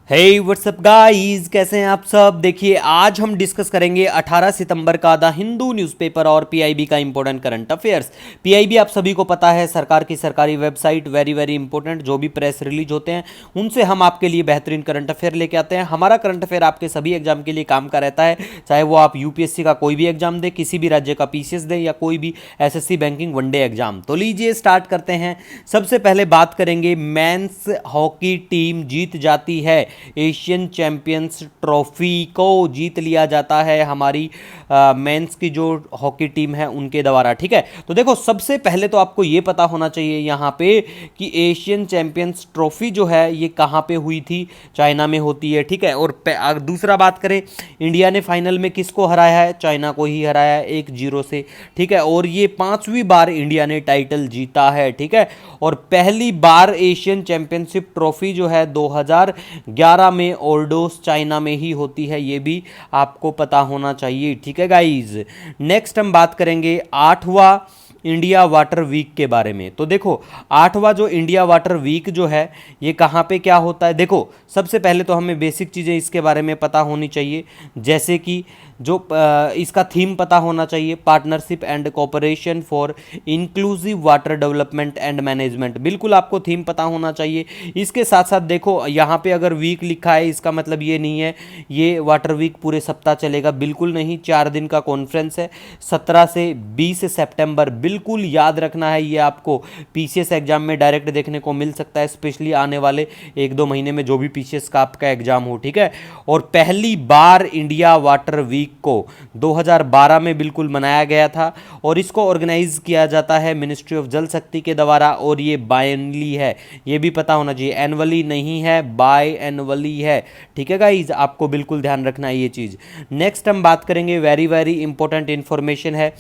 हे WhatsApp guys, कैसे हैं आप सब। देखिए आज हम डिस्कस करेंगे 18 सितंबर का द हिंदू न्यूज़पेपर और पीआईबी का इंपॉर्टेंट करंट अफेयर्स। पीआईबी आप सभी को पता है, सरकार की सरकारी वेबसाइट, वेरी वेरी इंपॉर्टेंट। जो भी प्रेस रिलीज होते हैं उनसे हम आपके लिए बेहतरीन करंट अफेयर लेके आते हैं। हमारा करंट अफेयर आपके सभी एग्जाम के लिए काम का रहता है, चाहे वो आप यूपीएससी का कोई भी एग्जाम दे, किसी भी राज्य का पीसीएस दे, या कोई भी एसएससी बैंकिंग वनडे एग्जाम। तो लीजिए स्टार्ट करते हैं। सबसे पहले बात करेंगे, मेंस हॉकी टीम जीत जाती है एशियन चैंपियंस ट्रॉफी को। जीत लिया जाता है हमारी मेंस की जो हॉकी टीम है उनके द्वारा। ठीक है, तो देखो सबसे पहले तो आपको ये पता होना चाहिए यहाँ पे कि एशियन चैंपियंस ट्रॉफी जो है ये कहाँ पे हुई थी, चाइना में होती है। ठीक है, और दूसरा बात करें, इंडिया ने फाइनल में किसको हराया है, चाइना को ही हराया है 1-0 से। ठीक है, और ये 5वीं बार इंडिया ने टाइटल जीता है। ठीक है, और पहली बार एशियन चैंपियनशिप ट्रॉफी जो है 2011 में ओर्डोस चाइना में ही होती है, ये भी आपको पता होना चाहिए। ठीक है गाइज, नेक्स्ट हम बात करेंगे 8वां इंडिया वाटर वीक के बारे में। तो देखो 8वां जो इंडिया वाटर वीक जो है ये कहाँ पे क्या होता है। देखो सबसे पहले तो हमें बेसिक चीज़ें इसके बारे में पता होनी चाहिए, जैसे कि जो इसका थीम पता होना चाहिए, partnership and cooperation for inclusive water development and management. बिल्कुल आपको थीम पता होना चाहिए। इसके साथ साथ देखो यहाँ पे अगर वीक लिखा है, इसका मतलब ये नहीं है ये वाटर वीक पूरे सप्ताह चलेगा, बिल्कुल नहीं। 4 दिन का कॉन्फ्रेंस है, 17 से 20 सितंबर। बिल्कुल याद रखना है, ये आपको पीसीएस एग्जाम में डायरेक्ट देखने को मिल सकता है, स्पेशली आने वाले 1-2 महीने में जो भी पीसीएस का आपका एग्जाम हो। ठीक है, और पहली बार इंडिया वाटर वीक को 2012 में बिल्कुल मनाया गया था, और इसको ऑर्गेनाइज किया जाता है मिनिस्ट्री ऑफ जल शक्ति के द्वारा, और ये बायनली है, ये भी पता होना चाहिए, एनुअली नहीं है, बाय एनुअली है। ठीक है गाइज, आपको बिल्कुल ध्यान रखना है ये चीज़। नेक्स्ट हम बात करेंगे, वेरी वेरी इंपॉर्टेंट इंफॉर्मेशन है,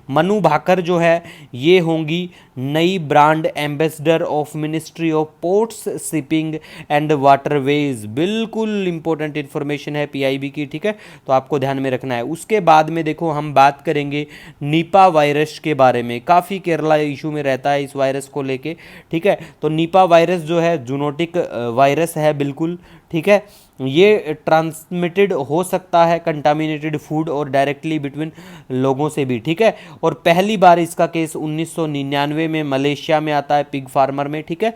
मनु भाकर जो है ये होंगी नई brand ambassador of ministry of ports, shipping and waterways. बिल्कुल इंपॉर्टेंट इंफॉर्मेशन है पीआईबी की। ठीक है, तो आपको ध्यान में रखना है। उसके बाद में देखो हम बात करेंगे निपा वायरस के बारे में, काफ़ी केरला इशू में रहता है इस वायरस को लेके। ठीक है, तो निपा वायरस जो है जूनोटिक वायरस है बिल्कुल। ठीक है, ये ट्रांसमिटेड हो सकता है कंटामिनेटेड फूड और डायरेक्टली बिटवीन लोगों से भी। ठीक है, और पहली बार इसका केस 1999 में मलेशिया में आता है, पिग फार्मर में। ठीक है,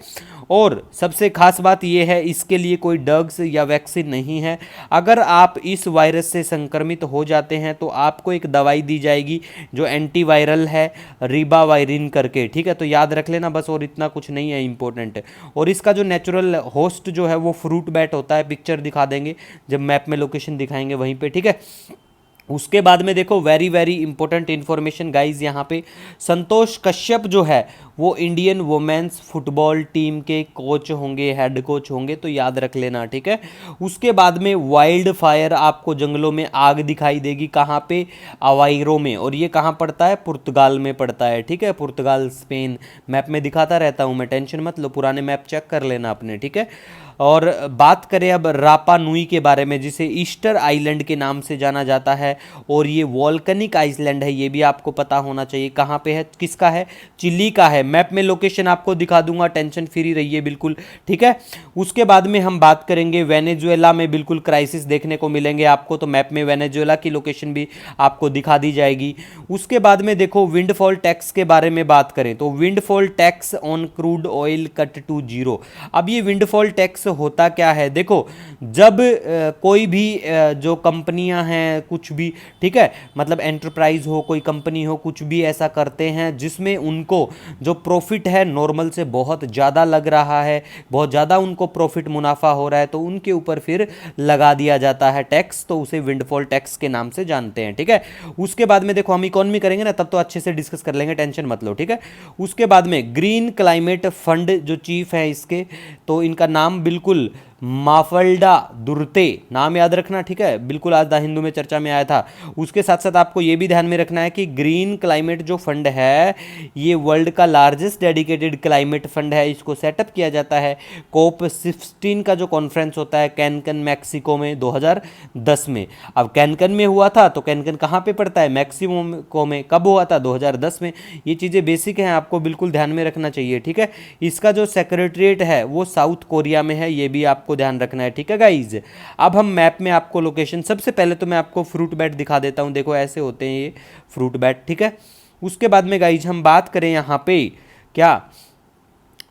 और सबसे खास बात यह है इसके लिए कोई ड्रग्स या वैक्सीन नहीं है। अगर आप इस वायरस से संक्रमित हो जाते हैं तो आपको एक दवाई दी जाएगी जो एंटीवायरल है, रिबावायरिन करके। ठीक है, तो याद रख लेना बस, और इतना कुछ नहीं है इंपॉर्टेंट। और इसका जो नेचुरल होस्ट जो है वो फ्रूट बैट होता है, पिक्चर दिखा देंगे जब मैप में लोकेशन दिखाएंगे वहीं पे। ठीक है, उसके बाद में देखो very very important information guys, यहाँ पे संतोष कश्यप जो है वो इंडियन वुमेन्स फुटबॉल टीम के कोच होंगे, हेड कोच होंगे, तो याद रख लेना। ठीक है, उसके बाद में वाइल्ड फायर, आपको जंगलों में आग दिखाई देगी, कहाँ पे, अवाइरो में, और ये कहाँ पड़ता है, पुर्तगाल में पड़ता है। ठीक है, पुर्तगाल स्पेन, मैप में दिखाता रहता हूँ मैं, टेंशन मत लो, पुराने मैप चेक कर लेना अपने। ठीक है, और बात करें अब रापा नुई के बारे में, जिसे ईस्टर आइलैंड के नाम से जाना जाता है, और ये वॉल्कनिक आइलैंड है, ये भी आपको पता होना चाहिए। कहाँ पे है, किसका है, चिली का है। मैप में लोकेशन आपको दिखा दूंगा, टेंशन फ्री रहिए बिल्कुल। ठीक है, उसके बाद में हम बात करेंगे वेनेजुएला में बिल्कुल क्राइसिस देखने को मिलेंगे आपको, तो मैप में वेनेजुएला की लोकेशन भी आपको दिखा दी जाएगी। उसके बाद में देखो विंडफॉल टैक्स के बारे में बात करें तो windfall tax on crude oil cut to 0। अब ये विंडफॉल टैक्स होता क्या है, देखो जब कोई भी जो कंपनियां हैं कुछ भी, ठीक है, मतलब एंटरप्राइज हो, कोई कंपनी हो, कुछ भी ऐसा करते हैं जिसमें उनको जो प्रॉफिट है नॉर्मल से बहुत ज़्यादा लग रहा है, बहुत ज़्यादा उनको प्रॉफिट मुनाफा हो रहा है, तो उनके ऊपर फिर लगा दिया जाता है टैक्स, तो उसे विंडफॉल टैक्स के नाम से जानते हैं। ठीक है, उसके बाद में देखो हम इकोनॉमी करेंगे ना, तब तो अच्छे से डिस्कस कर लेंगे, टेंशन मत लो। ठीक है, उसके बाद में ग्रीन क्लाइमेट फंड जो चीफ है इसके, तो इनका नाम बिल्कुल माफल्डा दुर्ते, नाम याद रखना। ठीक है, बिल्कुल आज द हिंदू में चर्चा में आया था। उसके साथ साथ आपको ये भी ध्यान में रखना है कि ग्रीन क्लाइमेट जो फंड है ये वर्ल्ड का लार्जेस्ट डेडिकेटेड क्लाइमेट फंड है, इसको सेटअप किया जाता है कोप 16 का जो कॉन्फ्रेंस होता है कैनकन मैक्सिको में 2010 में। अब कैनकन में हुआ था, तो कैनकन कहाँ पे पड़ता है, मैक्सिको में। कब हुआ था, 2010 में। ये चीज़ें बेसिक हैं, आपको बिल्कुल ध्यान में रखना चाहिए। ठीक है, इसका जो सेक्रेटरीट है वो साउथ कोरिया में है, ये भी आपको आपको ध्यान रखना है, ठीक है गाइज। अब हम मैप में आपको लोकेशन, सबसे पहले तो मैं आपको फ्रूट बैट दिखा देता हूँ, देखो ऐसे होते हैं ये फ्रूट बैट, ठीक है। उसके बाद में गाइज हम बात करें यहाँ पे क्या,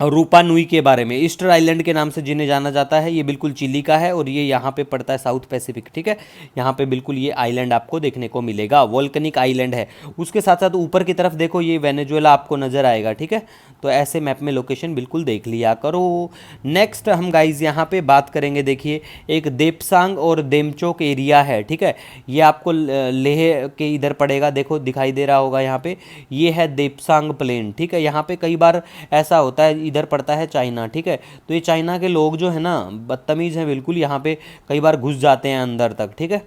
रूपा नुई के बारे में, ईस्टर आइलैंड के नाम से जिन्हें जाना जाता है, ये बिल्कुल चिली का है और ये यहाँ पे पड़ता है साउथ पैसिफिक, ठीक है। यहाँ पे बिल्कुल ये आइलैंड आपको देखने को मिलेगा, वोल्केनिक आइलैंड है। उसके साथ साथ ऊपर की तरफ देखो ये वेनेजुएला आपको नज़र आएगा, ठीक है। तो ऐसे मैप में लोकेशन बिल्कुल देख लिया करो। नेक्स्ट हम गाइज यहाँ पे बात करेंगे, देखिए एक देपसांग और देमचोक एरिया है, ठीक है। ये आपको लेह के इधर पड़ेगा, देखो दिखाई दे रहा होगा यहाँ पे, ये है देपसांग प्लेन, ठीक है। यहाँ पे कई बार ऐसा होता है, इधर पड़ता है चाइना, ठीक है। तो ये चाइना के लोग जो है ना बदतमीज़ हैं बिल्कुल, यहाँ पे कई बार घुस जाते हैं अंदर तक, ठीक है।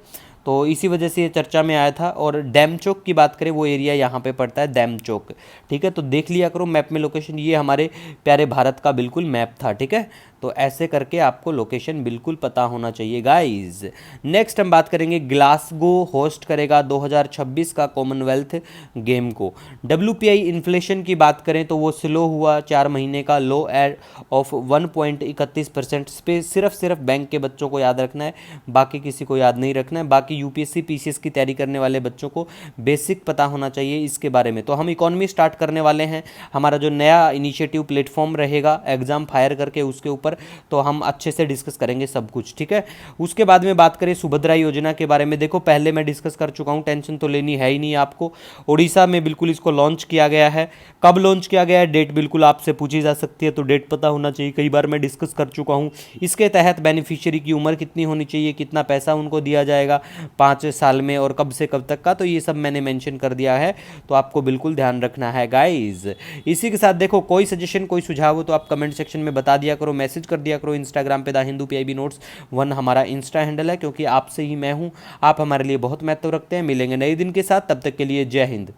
तो इसी वजह से ये चर्चा में आया था। और डैमचोक की बात करें, वो एरिया यहाँ पे पड़ता है डैमचोक, ठीक है। तो देख लिया करो मैप में लोकेशन, ये हमारे प्यारे भारत का बिल्कुल मैप था, ठीक है। तो ऐसे करके आपको लोकेशन बिल्कुल पता होना चाहिए गाइज। नेक्स्ट हम बात करेंगे, ग्लासगो होस्ट करेगा 2026 का कॉमनवेल्थ गेम को। WPI इन्फ्लेशन की बात करें तो वो स्लो हुआ, 4 महीने का लो एड ऑफ 1.31%। सिर्फ बैंक के बच्चों को याद रखना है, बाकी किसी को याद नहीं रखना है। बाकी UPSC PCS की तैयारी करने वाले बच्चों को बेसिक पता होना चाहिए इसके बारे में। तो हम इकोनॉमी स्टार्ट करने वाले हैं, हमारा जो नया इनिशिएटिव प्लेटफॉर्म रहेगा एग्जाम फायर करके, उसके ऊपर तो हम अच्छे से डिस्कस करेंगे सब कुछ, ठीक है। उसके बाद में बात करें सुभद्रा योजना के बारे में, देखो पहले मैं डिस्कस कर चुका हूं, टेंशन तो लेनी है ही नहीं आपको। उड़ीसा में बिल्कुल इसको लॉन्च किया गया है। कब लॉन्च किया गया है, डेट बिल्कुल आपसे पूछी जा सकती है, तो डेट पता होना चाहिए, कई बार मैं डिस्कस कर चुका हूं। इसके तहत बेनिफिशियरी की उम्र कितनी होनी चाहिए, कितना पैसा उनको दिया जाएगा 5 साल में और कब से कब तक का, तो ये सब मैंने मेंशन कर दिया है, तो आपको बिल्कुल ध्यान रखना है गाइज। इसी के साथ देखो कोई सजेशन कोई सुझाव हो तो आप कमेंट सेक्शन में बता दिया करो, मैसेज कर दिया करो। इंस्टाग्राम पे द हिंदू PIB नोट्स 1 हमारा इंस्टा हैंडल है, क्योंकि आपसे ही मैं हूं, आप हमारे लिए बहुत महत्व रखते हैं। मिलेंगे नए दिन के साथ, तब तक के लिए जय हिंद।